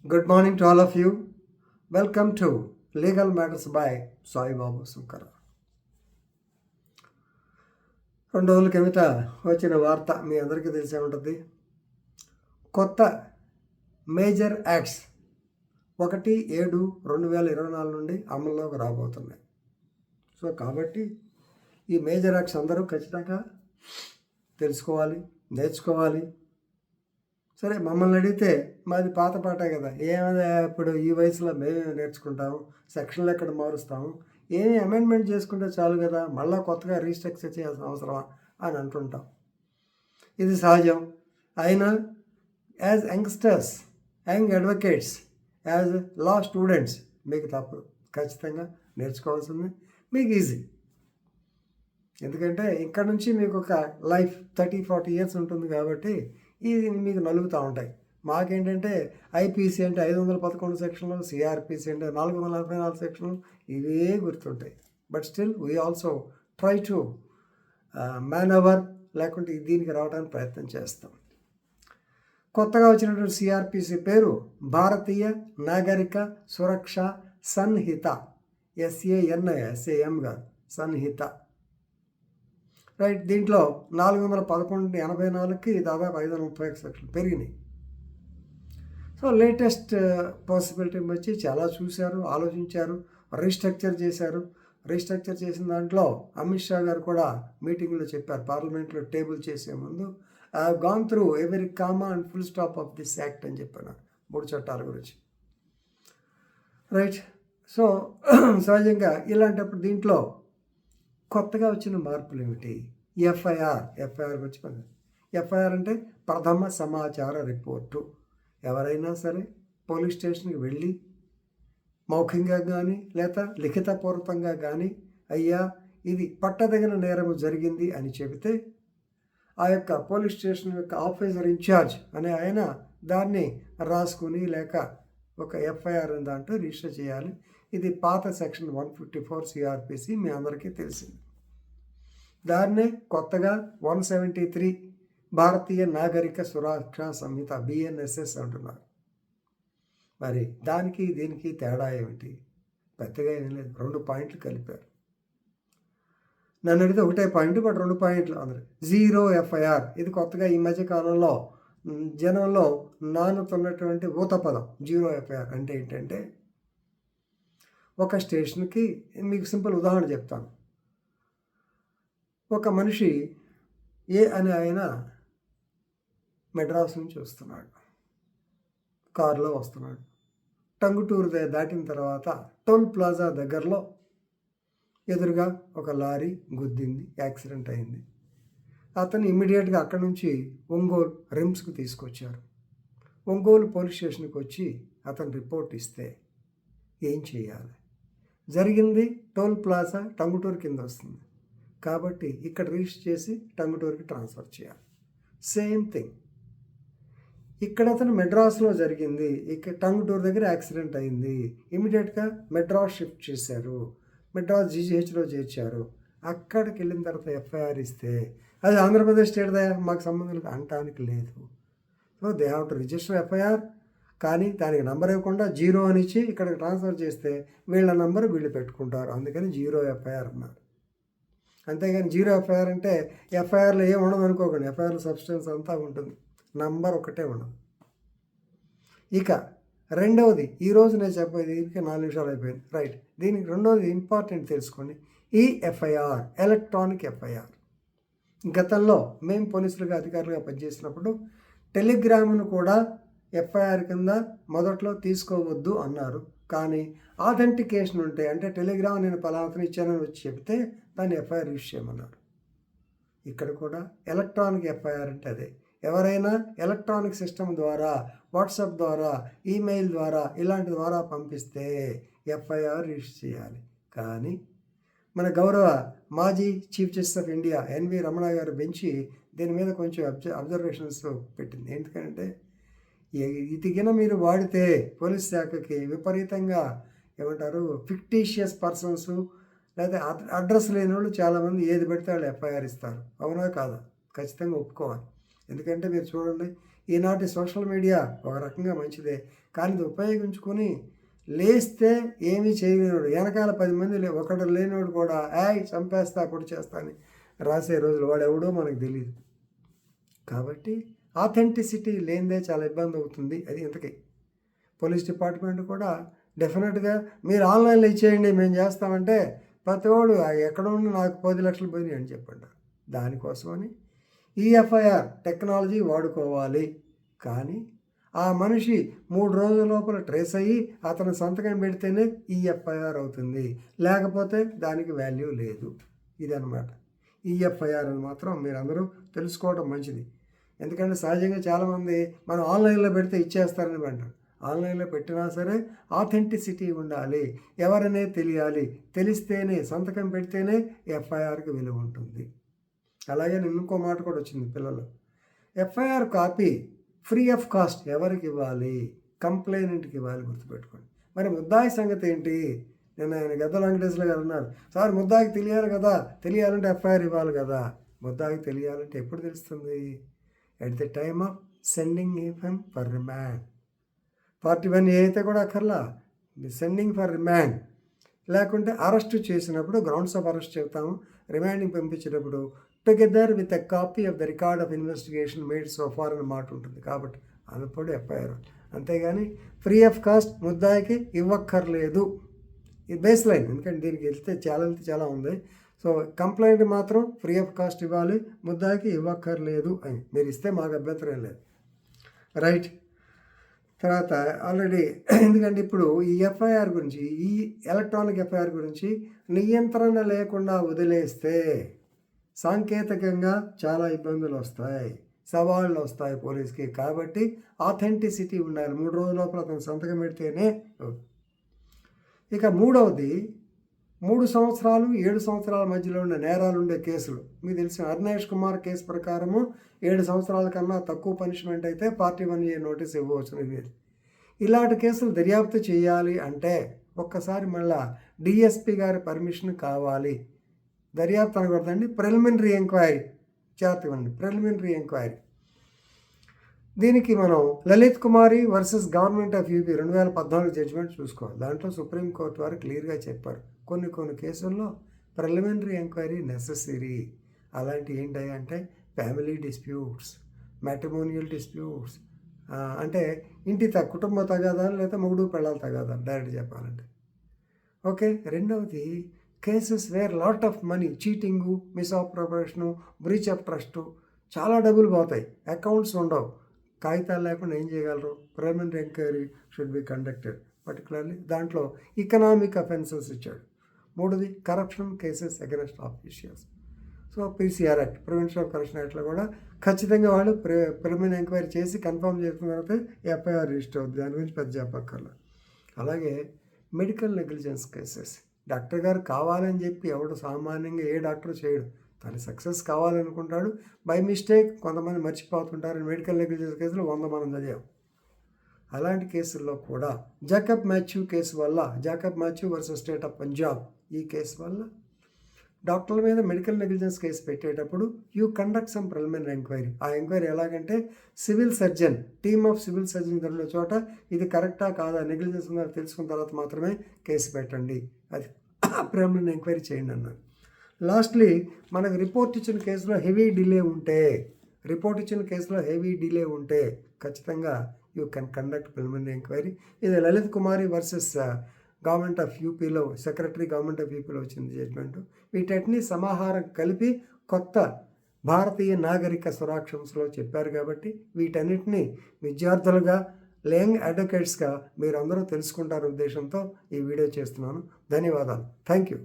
Good morning to all of you. Welcome to Legal Matters by Sai Babu Sunkara. 2 రోజుల కిందట వచ్చిన వార్త మీ అందరికీ తెలిసే ఉంటుంది. కొత్త మేజర్ యాక్ట్స్ 1/7/2024 నుండి అమల్లోకి రాబోతున్నాయి. సో కాబట్టి ఈ మేజర్ యాక్ట్స్ అందరూ ఖచ్చితంగా తెలుసుకోవాలి, నేర్చుకోవాలి. సరే, మమ్మల్ని అడిగితే మాది పాత పాటే కదా, ఏమైనా ఇప్పుడు ఈ వయసులో మేమే నేర్చుకుంటాము, సెక్షన్లు ఎక్కడ మారుస్తాము, ఏమి అమెండ్మెంట్ చేసుకుంటే చాలు కదా, మళ్ళీ కొత్తగా రీస్ట్రక్చర్ చేయాల్సిన అవసరమా అని అంటుంటాం. ఇది సహజం. అయినా as youngsters, young advocates, as law students మీకు తప్పదు, ఖచ్చితంగా నేర్చుకోవాల్సింది. మీకు ఈజీ, ఎందుకంటే ఇక్కడ నుంచి మీకు ఒక లైఫ్ 30-40 ఇయర్స్ ఉంటుంది కాబట్టి ఇది మీకు నలుగుతూ ఉంటాయి. మాకేంటంటే ఐపీసీ అంటే 511 సెక్షన్లు, సిఆర్పిసి అంటే 444 సెక్షన్లు, ఇవే గుర్తుంటాయి. But still we also try to man our, లేకుంటే దీనికి రావడానికి ప్రయత్నం చేస్తాం. కొత్తగా వచ్చినటువంటి సిఆర్పిసి పేరు భారతీయ నాగరిక సురక్ష సంహిత. SAM కాదు, సంహిత. రైట్. దీంట్లో 411/84కి దాదాపు 530 సెక్షన్లు పెరిగినాయి. సో లేటెస్ట్ పాసిబిలిటీ వచ్చి చాలా చూశారు, ఆలోచించారు, రీస్ట్రక్చర్ చేశారు. రీస్ట్రక్చర్ చేసిన దాంట్లో అమిత్ షా గారు కూడా మీటింగ్లో చెప్పారు, పార్లమెంట్లో టేబుల్ చేసే ముందు, I have gone through every comma and full stop of this act అని చెప్పాను, 3 చట్టాల గురించి. రైట్. సో సహజంగా ఇలాంటప్పుడు దీంట్లో కొత్తగా వచ్చిన మార్పులు ఏమిటి? ఎఫ్ఐఆర్ గురించి పని. ఎఫ్ఐఆర్ అంటే ప్రథమ సమాచార రిపోర్టు. ఎవరైనా సరే పోలీస్ స్టేషన్కి వెళ్ళి మౌఖికంగా కానీ లేదా లిఖితపూర్వకంగా కానీ, అయ్యా ఇది పట్టదగిన నేరము జరిగింది అని చెబితే ఆ యొక్క పోలీస్ స్టేషన్ యొక్క ఆఫీసర్ ఇన్ఛార్జ్ అనే ఆయన దాన్ని రాసుకుని లేక ఒక ఎఫ్ఐఆర్ దాంట్లో రిజిస్టర్ చేయాలి. ఇది పాత సెక్షన్ 154 సిఆర్పిసి మీ అందరికీ తెలిసింది. దాన్నే కొత్తగా 173 భారతీయ నాగరిక సురక్ష సంహిత BNSS అంటున్నారు. మరి దానికి దీనికి తేడా ఏమిటి? పెద్దగా ఏం లేదు, 2 పాయింట్లు కలిపారు. నన్ను అడిగితే ఒకటే పాయింట్, బట్ 2 పాయింట్లు అందరు. 0 ఎఫ్ఐఆర్, ఇది కొత్తగా ఈ మధ్య కాలంలో జనంలో నానుతున్నటువంటి ఊత పదం. 0 ఎఫ్ఐఆర్ అంటే ఏంటంటే, ఒక స్టేషన్కి మీకు సింపుల్ ఉదాహరణ చెప్తాను. ఒక మనిషి ఏ అనే ఆయన మెడ్రాస్ నుంచి వస్తున్నాడు, కారులో వస్తున్నాడు. టంగుటూరు దాటిన తర్వాత టోల్ ప్లాజా దగ్గరలో ఎదురుగా ఒక లారీ గుద్దింది, యాక్సిడెంట్ అయింది. అతను ఇమ్మీడియట్గా అక్కడి నుంచి ఒంగోలు రిమ్స్కి తీసుకొచ్చారు. ఒంగోలు పోలీస్ స్టేషన్కి వచ్చి అతను రిపోర్ట్ ఇస్తే ఏం చేయాలి? జరిగింది టోల్ ప్లాజా టంగుటూరు కింద వస్తుంది కాబట్టి ఇక్కడ రిజిస్టర్ చేసి టంగుటూరుకి ట్రాన్స్ఫర్ చేయాలి. సేమ్ థింగ్ ఇక్కడ అతను మెడ్రాస్లో జరిగింది, ఇక్కడ టంగుటూరు దగ్గర యాక్సిడెంట్ అయింది, ఇమీడియట్గా మెడ్రాస్ షిఫ్ట్ చేశారు, మెడ్రాస్ GGHలో చేర్చారు. అక్కడికి వెళ్ళిన తర్వాత ఎఫ్ఐఆర్ ఇస్తే అది ఆంధ్రప్రదేశ్ స్టేట్దా, మాకు సంబంధం అనటానికి లేదు. So they have to register FIR, కానీ దానికి నంబర్ ఇవ్వకుండా 0 అని ఇచ్చి ఇక్కడికి ట్రాన్స్ఫర్ చేస్తే వీళ్ళ నంబర్ వీళ్ళు పెట్టుకుంటారు. అందుకని 0 ఎఫ్ఐఆర్ అన్నారు. అంతేగాని 0 ఎఫ్ఐఆర్ అంటే ఎఫ్ఐఆర్లో ఏం ఉండదు అనుకోకండి. ఎఫ్ఐఆర్లో సబ్స్టెన్స్ అంతా ఉంటుంది, నంబర్ ఒకటే ఉండదు. ఇక రెండవది, ఈరోజు నేను చెప్పేది దీనికి 4 నిమిషాలు అయిపోయింది. రైట్. దీనికి రెండవది ఇంపార్టెంట్ తెలుసుకోండి. ఈ ఎఫ్ఐఆర్ ఎలక్ట్రానిక్ ఎఫ్ఐఆర్. గతంలో మేము పోలీసులుగా అధికారులుగా పనిచేసినప్పుడు టెలిగ్రామ్ను కూడా ఎఫ్ఐఆర్ కింద మొదట్లో తీసుకోవద్దు అన్నారు. కానీ ఆథెంటికేషన్ ఉంటే, అంటే టెలిగ్రామ్ నేను పలానా ఇచ్చానని వచ్చి చెబితే దాన్ని ఎఫ్ఐఆర్ యూజ్ చేయమన్నారు. ఇక్కడ కూడా ఎలక్ట్రానిక్ ఎఫ్ఐఆర్ అంటే అదే. ఎవరైనా ఎలక్ట్రానిక్ సిస్టమ్ ద్వారా, వాట్సాప్ ద్వారా, ఈమెయిల్ ద్వారా, ఇలాంటి ద్వారా పంపిస్తే ఎఫ్ఐఆర్ రిజిస్టర్ చేయాలి. కానీ మన గౌరవ మాజీ chief justice of India NV Ramana గారు బెంచి దీని మీద కొంచెం అబ్జర్వేషన్స్ పెట్టింది. ఎందుకంటే ఇదిగిన మీరు వాడితే పోలీస్ శాఖకి విపరీతంగా ఏమంటారు, ఫిక్టీషియస్ పర్సన్స్ లేదా అడ్రస్ లేని వాళ్ళు చాలామంది ఏది పెడితే వాళ్ళు ఎఫ్ఐఆర్ ఇస్తారు. అవునా కాదా? ఖచ్చితంగా ఒప్పుకోవాలి. ఎందుకంటే మీరు చూడండి, ఈనాటి సోషల్ మీడియా ఒక రకంగా మంచిదే, కానీ ఇది ఉపయోగించుకొని లేస్తే ఏమీ చేయలేనోడు, వెనకాల 10 మంది ఒకడు లేనివాడు కూడా చంపేస్తా పొడి చేస్తా అని రాసే రోజులు వాడు ఎవడో మనకు తెలియదు. కాబట్టి ఆథెంటిసిటీ లేనిదే చాలా ఇబ్బంది అవుతుంది. అది ఇంతకీ పోలీస్ డిపార్ట్మెంట్ కూడా డెఫినెట్గా మీరు ఆన్లైన్లో ఇచ్చేయండి మేము చేస్తామంటే ప్రతివాడు ఎక్కడ ఉండి నాకు 10 లక్షలు పోయినాయి అని చెప్పండి. దానికోసమని ఈఎఫ్ఐఆర్ టెక్నాలజీ వాడుకోవాలి. కానీ ఆ మనిషి 3 రోజుల లోపల ట్రేస్ అయ్యి అతను సంతకం పెడితేనే ఈఎఫ్ఐఆర్ అవుతుంది, లేకపోతే దానికి వాల్యూ లేదు. ఇదనమాట ఈఎఫ్ఐఆర్ అని మాత్రం మీరందరూ తెలుసుకోవడం మంచిది. ఎందుకంటే సహజంగా చాలామంది మనం ఆన్లైన్లో పెడితే ఇచ్చేస్తారని అంటారు. ఆన్లైన్లో పెట్టినా సరే ఆథెంటిసిటీ ఉండాలి, ఎవరనేది తెలియాలి, తెలిస్తేనే సంతకం పెడితేనే ఎఫ్ఐఆర్కి విలువ ఉంటుంది. అలాగే ఇంకో మాట కూడా వచ్చింది పిల్లలు, FIR copy free of cost ఎవరికి ఇవ్వాలి? కంప్లైనెంట్కి ఇవ్వాలి, గుర్తుపెట్టుకోండి. మరి ముద్దాయి సంగతి ఏంటి? నేను ఆయన గద్దల వెంకటేశ్వర గారు అన్నారు, సార్ ముద్దాయికి తెలియాలి కదా, తెలియాలంటే ఎఫ్ఐఆర్ ఇవ్వాలి కదా. ముద్దాయికి తెలియాలంటే ఎప్పుడు తెలుస్తుంది? At the time of sending him for remand. 41A అయితే కూడా అక్కర్లా, సెండింగ్ ఫర్ రిమాండ్. లేకుంటే అరెస్ట్ చేసినప్పుడు గ్రౌండ్స్ ఆఫ్ అరెస్ట్ చెప్తాము, రిమాండింగ్ పంపించేటప్పుడు together with a copy of the record of investigation made so far అనే మాట ఉంటుంది. కాబట్టి అన్నప్పుడు ఎఫ్ఐఆర్. అంతేగాని ఫ్రీ ఆఫ్ కాస్ట్ ముద్దాయికి ఇవ్వక్కర్లేదు. ఇది బేస్ లైన్, ఎందుకంటే దీనికి వెళ్తే చాలా ఉంది. సో కంప్లైంట్ మాత్రం ఫ్రీ ఆఫ్ కాస్ట్ ఇవ్వాలి, ముద్దాయికి ఇవ్వక్కర్లేదు అని మీరు ఇస్తే మాకు అభ్యంతరం లేదు. రైట్. తర్వాత ఆల్రెడీ ఎందుకంటే ఇప్పుడు ఈ ఎఫ్ఐఆర్ గురించి, ఈ ఎలక్ట్రానిక్ ఎఫ్ఐఆర్ గురించి నియంత్రణ లేకుండా వదిలేస్తే సాంకేతికంగా చాలా ఇబ్బందులు వస్తాయి, సవాళ్ళు వస్తాయి పోలీస్కి. కాబట్టి ఆథెంటిసిటీ ఉండాలి. 3 రోజుల లోపల అతను సంతకం పెడితేనే. ఇక మూడవది 3 సంవత్సరాలు 7 సంవత్సరాల మధ్యలో ఉన్న నేరాలు ఉండే కేసులు. మీకు తెలిసిన అర్నేష్ కుమార్ కేసు ప్రకారము 7 సంవత్సరాల కన్నా తక్కువ పనిష్మెంట్ అయితే 41A నోటీస్ ఇవ్వవచ్చు. ఇలాంటి కేసులు దర్యాప్తు చేయాలి అంటే ఒక్కసారి మళ్ళా డిఎస్పి గారి పర్మిషన్ కావాలి. దర్యాప్తు అనకూడదండి, ప్రిలిమినరీ ఎంక్వైరీ చేస్తామండి. ప్రిలిమినరీ ఎంక్వైరీ దీనికి మనం Lalit Kumari versus government of UP 2014 judgement చూసుకోవాలి. దాంట్లో సుప్రీంకోర్టు వారు క్లియర్గా చెప్పారు, కొన్ని కేసుల్లో ప్రిలిమినరీ ఎంక్వైరీ నెసెసరీ. అలాంటి ఏంటి అంటే ఫ్యామిలీ డిస్ప్యూట్స్, మ్యాట్రిమోనియల్ డిస్ప్యూట్స్, అంటే కుటుంబ తగాదాలు లేదా మొగుడు పెళ్ళాల తగాదాలు డైరెక్ట్ చెప్పాలంటే. ఓకే. రెండవది cases where lot of money, cheating, misappropriation, breach of trust, చాలా డబ్బులు పోతాయి, అకౌంట్స్ ఉండవు, కాగితాలు లేకుండా ఏం చేయగలరు? Preliminary enquiry should be conducted. Particularly దాంట్లో ఎకనామిక్ అఫెన్సెస్ ఇచ్చాడు. మూడోది corruption cases against officials. So PCR act, prevention of corruption యాక్ట్లో కూడా ఖచ్చితంగా వాళ్ళు ప్రిలిమినరీ ఎంక్వైరీ చేసి కన్ఫర్మ్ చేసుకున్న తర్వాత ఎఫ్ఐఆర్ రిజిస్టర్ అవుతుంది. దాని గురించి పెద్ద చెప్పక్కర్లేదు. అలాగే మెడికల్ నెగ్లిజెన్స్ కేసెస్, డాక్టర్ గారు కావాలని చెప్పి ఎవడు సామాన్యంగా ఏ డాక్టర్ చేయడు, తను సక్సెస్ కావాలనుకుంటాడు, బై మిస్టేక్ కొంతమంది మర్చిపోతుంటారు. మెడికల్ నెగ్లిజెన్స్ కేసులు 100 మనం చదివాం. అలాంటి కేసుల్లో కూడా జాకబ్ మాథ్యూ కేసు వల్ల, Jacob Matthew versus state of Punjab, ఈ కేసు వల్ల డాక్టర్ల మీద మెడికల్ నెగ్లిజెన్స్ కేసు పెట్టేటప్పుడు you conduct some preliminary enquiry. ఆ ఎంక్వైరీ ఎలాగంటే civil surgeon, team of civil surgeon ఉన్న చోట ఇది కరెక్టా కాదా, నెగ్లిజెన్స్ ఉందా తెలుసుకున్న తర్వాత మాత్రమే కేసు పెట్టండి, అది ప్రిలిమినరీ ఎంక్వైరీ చేయండి అన్నారు. లాస్ట్లీ మనకు రిపోర్ట్ ఇచ్చిన కేసులో హెవీ డిలే ఉంటే ఖచ్చితంగా you can conduct preliminary enquiry. ఇది Lalit Kumari versus government of యూపీలో, సెక్రటరీ గవర్నమెంట్ ఆఫ్ యూపీలో వచ్చింది జడ్జ్మెంట్. వీటన్నిటిని సమాహారం కలిపి కొత్త భారతీయ నాగరిక సురక్షలో చెప్పారు. కాబట్టి వీటన్నిటిని విద్యార్థులుగా, యంగ్ అడ్వకేట్స్గా మీరందరూ తెలుసుకుంటారు ఉద్దేశంతో ఈ వీడియో చేస్తున్నాను. ధన్యవాదాలు. Thank you.